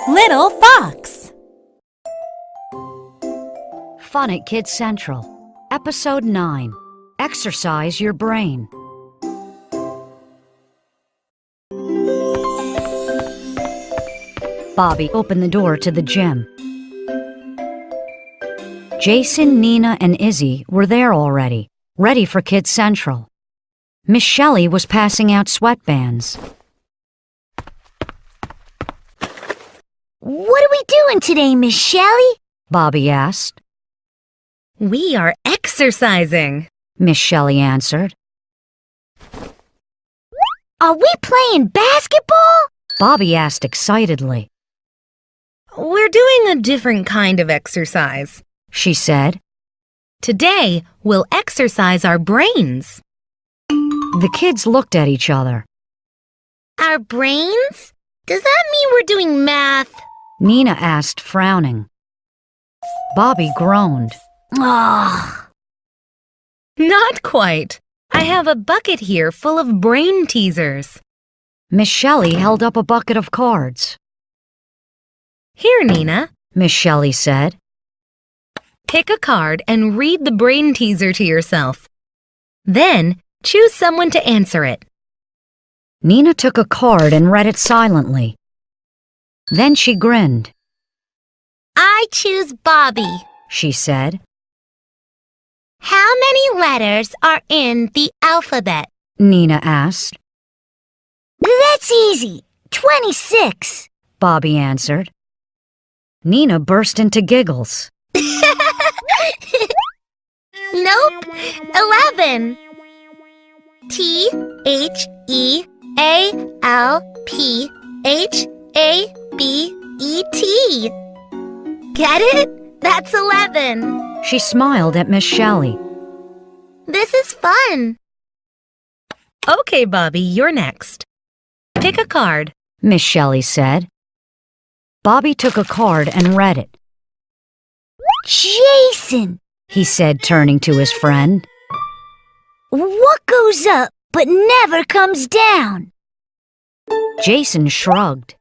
Little Fox. Fun at Kids Central. Episode 9. Exercise your brain. Bobby opened the door to the gym. Jason, Nina, and Izzie were there already, ready for Kids Central. Miss Shelly was passing out sweatbands. What are we doing today, Miss Shelly? Bobby asked. We are exercising, Miss Shelly answered. Are we playing basketball? Bobby asked excitedly. We're doing a different kind of exercise, She said. Today, we'll exercise our brains. The kids looked at each other. Our brains? Does that mean we're doing math? Nina asked, frowning. Bobby groaned. Oh. Not quite. I have a bucket here full of brain teasers. Miss Shelly held up a bucket of cards. Here, Nina. Miss Shelly said. Pick a card and read the brain teaser to yourself. Then, choose someone to answer it. Nina took a card and read it silently. Then she grinned. I choose Bobby. She said. How many letters are in the alphabet? Nina asked. That's easy. 26. Bobby answered. Nina burst into giggles. Nope. 11. T-H-E-A-L-P-H-A-B-E-T. Get it? That's 11. She smiled at Miss Shelly. This is fun. Okay, Bobby, you're next. Pick a card. Miss Shelly said. Bobby took a card and read it. Jason, He said, turning to his friend. what goes up but never comes down? Jason shrugged.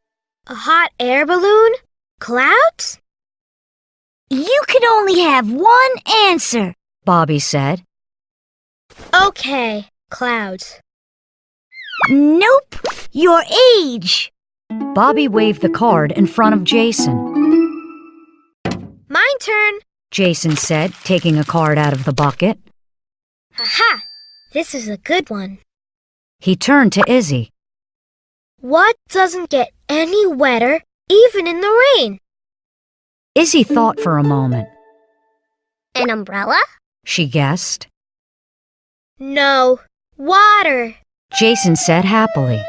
A hot air balloon? Clouds? You could only have one answer. Bobby said. Okay, clouds. Nope, your age. Bobby waved the card in front of Jason. My turn. Jason said, taking a card out of the bucket. Aha, this is a good one. He turned to Izzie. What doesn't get any wetter, even in the rain? Izzie thought for a moment. An umbrella? She guessed. No, water. Jason said happily.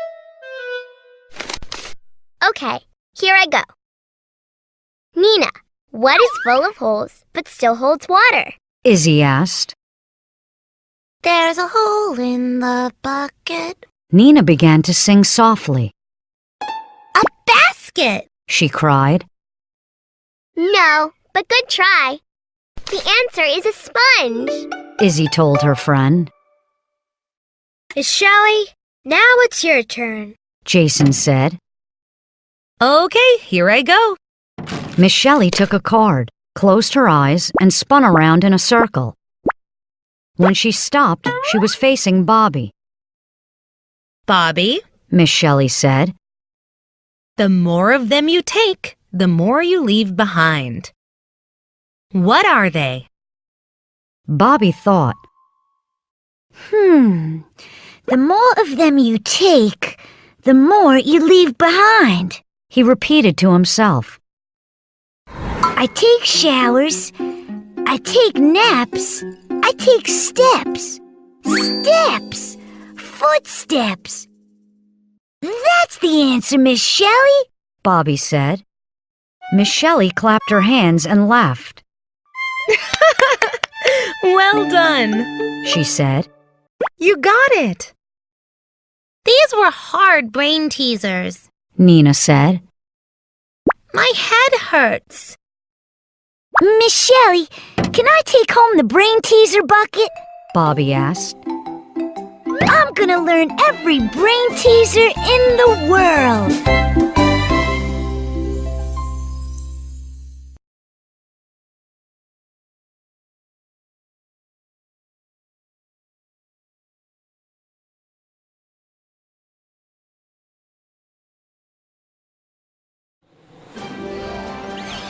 Okay, here I go. Nina, what is full of holes but still holds water? Izzie asked. There's a hole in the bucket. Nina began to sing softly. A basket! She cried. No, but good try. The answer is a sponge. Izzie told her friend. Shelly, now it's your turn. Jason said. Okay, here I go. Miss Shelly took a card, closed her eyes, and spun around in a circle. When she stopped, she was facing Bobby. Bobby, Miss Shelly said. the more of them you take, the more you leave behind. What are they? Bobby thought. The more of them you take, the more you leave behind. He repeated to himself. I take showers. I take naps. I take steps. Steps. Footsteps. That's the answer, Miss Shelly. Bobby said. Miss Shelly clapped her hands and laughed. Well done, She said. You got it. These were hard brain teasers. Nina said. My head hurts. Miss Shelly, can I take home the brain teaser bucket? Bobby asked. I'm I'm gonna learn every brain teaser in the world.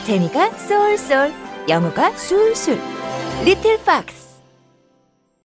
재미가 쏠쏠, 영어가 술술. 리틀팍스.